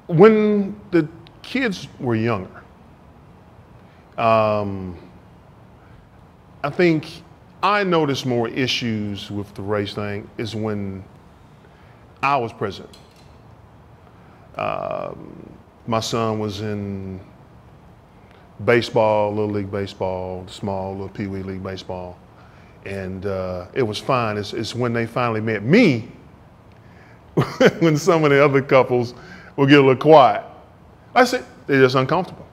when the kids were younger, I think I noticed more issues with the race thing is when I was present. My son was in baseball, Little League Baseball, small little Pee Wee League Baseball, and it was fine. It's when they finally met me, when some of the other couples would get a little quiet. I said, they're just uncomfortable.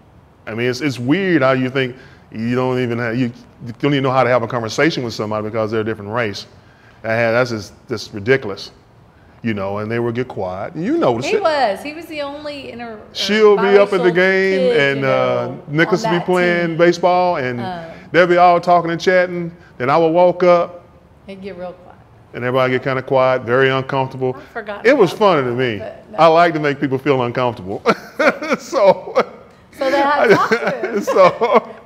I mean, it's weird how you think you don't even know how to have a conversation with somebody because they're a different race. That's just ridiculous, you know. And they would get quiet. You noticed it. He was the only She'll be up at the game, kid, and Nicholas will be playing team. baseball, and they'll be all talking and chatting. Then I would walk up. He'd get real quiet. And everybody get kind of quiet, very uncomfortable. I forgot. It was funny to me. No. I like to make people feel uncomfortable. So they had to talk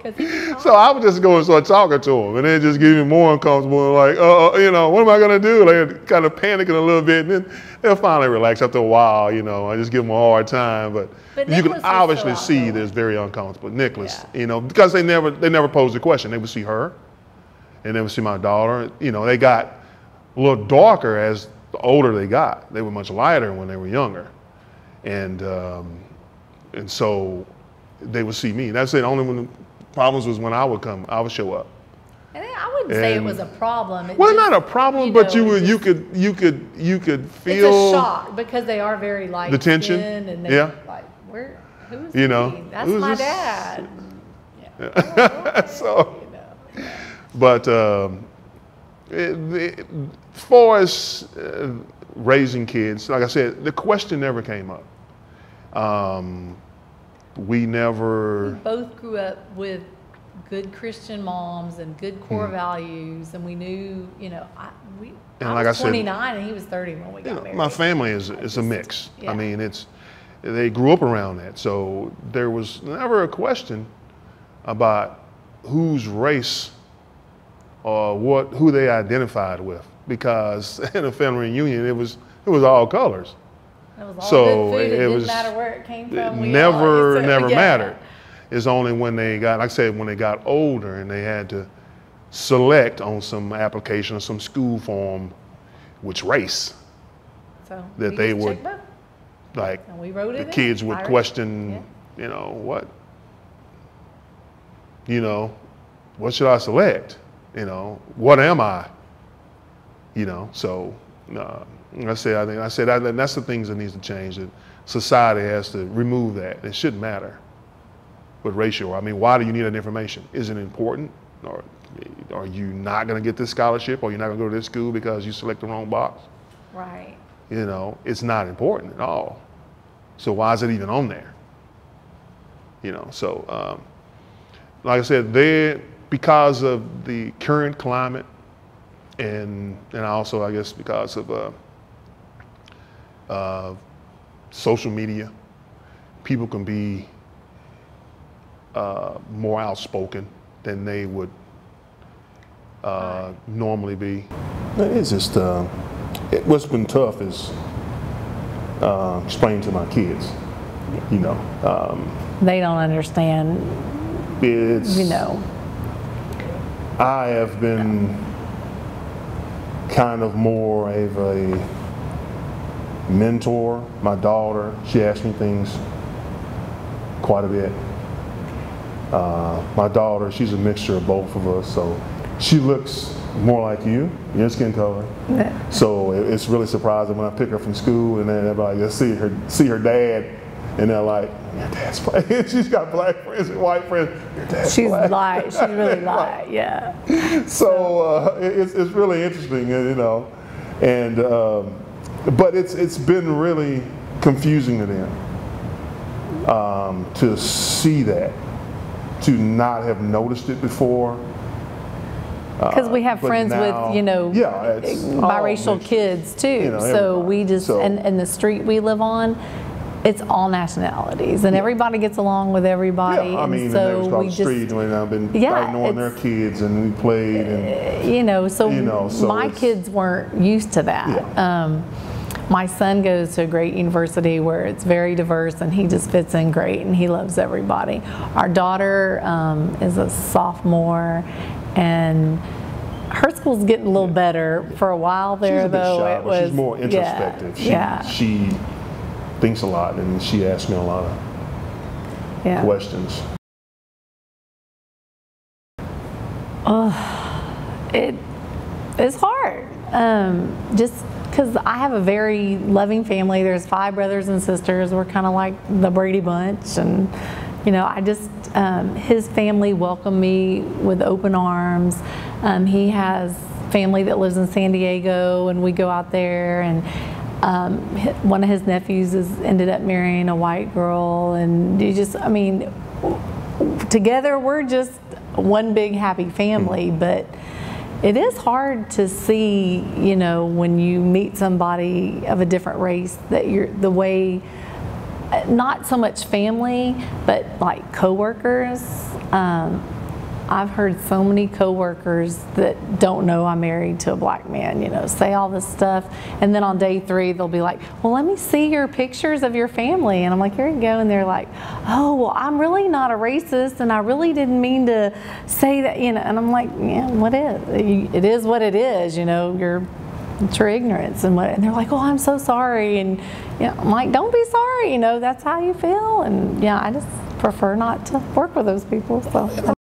to him. So I would just go and start talking to them, and then just get even more uncomfortable, and like, you know, what am I gonna do? They're kind of panicking a little bit, and then they'll finally relax after a while, you know. I just give them a hard time, but you can obviously see that it's very uncomfortable. Nicholas, you know, because they never posed the question. They would see her, and they would see my daughter. You know, they got a little darker as the older they got. They were much lighter when they were younger, and so they would see me. That's it. Only when the problems was when I would show up. And I wouldn't say it was a problem. Well, not a problem, but you could feel. It's a shock because they are very light. The tension. And they're like, who's he? That's my dad. Yeah. So, but as far as raising kids, like I said, the question never came up. We both grew up with good Christian moms and good core values, and we knew, you know, I was 29 and he was 30 when we got married. My family is a mix. Yeah. I mean, they grew up around that, so there was never a question about whose race or who they identified with, because in a family reunion it was all colors. It was all good food. It didn't matter where it came from. It never mattered. It's only when they got, like I said, when they got older and they had to select on some application or some school form which race, so that they would, like, and we wrote it the kids would question, you know, what should I select? You know, what am I? You know, so I said that's the things that needs to change. That society has to remove that. It shouldn't matter with racial. I mean, why do you need that information? Is it important, or are you not going to get this scholarship, or you're not going to go to this school because you select the wrong box? Right. You know, it's not important at all. So why is it even on there? You know, so like I said, because of the current climate, and also I guess because of social media, people can be more outspoken than they would normally be. It's just what's been tough is explaining to my kids. You know, they don't understand. You know, I have been kind of more of a mentor. My daughter, she asks me things quite a bit. My daughter, she's a mixture of both of us, so she looks more like your skin color. Yeah. So it's really surprising when I pick her from school and then everybody just see her dad, and they're like, your dad's black. She's got black friends and white friends. Your dad's black. She's light. She's really light. Yeah. So it's really interesting, you know, and but it's been really confusing to them to see that, to not have noticed it before. Because we have friends now, with, you know, biracial kids too. You know, so we just, and the street we live on, it's all nationalities, and everybody gets along with everybody. Yeah, I mean, so we just street when I've been knowing their kids, and we played, and so my kids weren't used to that. my son goes to a great university where it's very diverse, and he just fits in great, and he loves everybody. Our daughter is a sophomore, and her school's getting a little better. For a while there, she's a bit though, shy, it was, she's more introspective. She thinks a lot, and she asks me a lot of questions. It's hard. Just because I have a very loving family. There's 5 brothers and sisters. We're kind of like the Brady Bunch, and you know, I just his family welcomed me with open arms. He has family that lives in San Diego, and we go out there, and one of his nephews ended up marrying a white girl, and you just, I mean, together we're just one big happy family. But it is hard to see, you know, when you meet somebody of a different race, that you're the way, not so much family, but like coworkers. I've heard so many coworkers that don't know I'm married to a black man, you know, say all this stuff, and then on day 3 they'll be like, well, let me see your pictures of your family, and I'm like, here you go, and they're like, oh, well, I'm really not a racist, and I really didn't mean to say that, you know, and I'm like, yeah, what is? It is what it is, you know, it's your ignorance, and they're like, oh, I'm so sorry, and yeah, I'm like, don't be sorry, you know, that's how you feel, and yeah, I just prefer not to work with those people, so.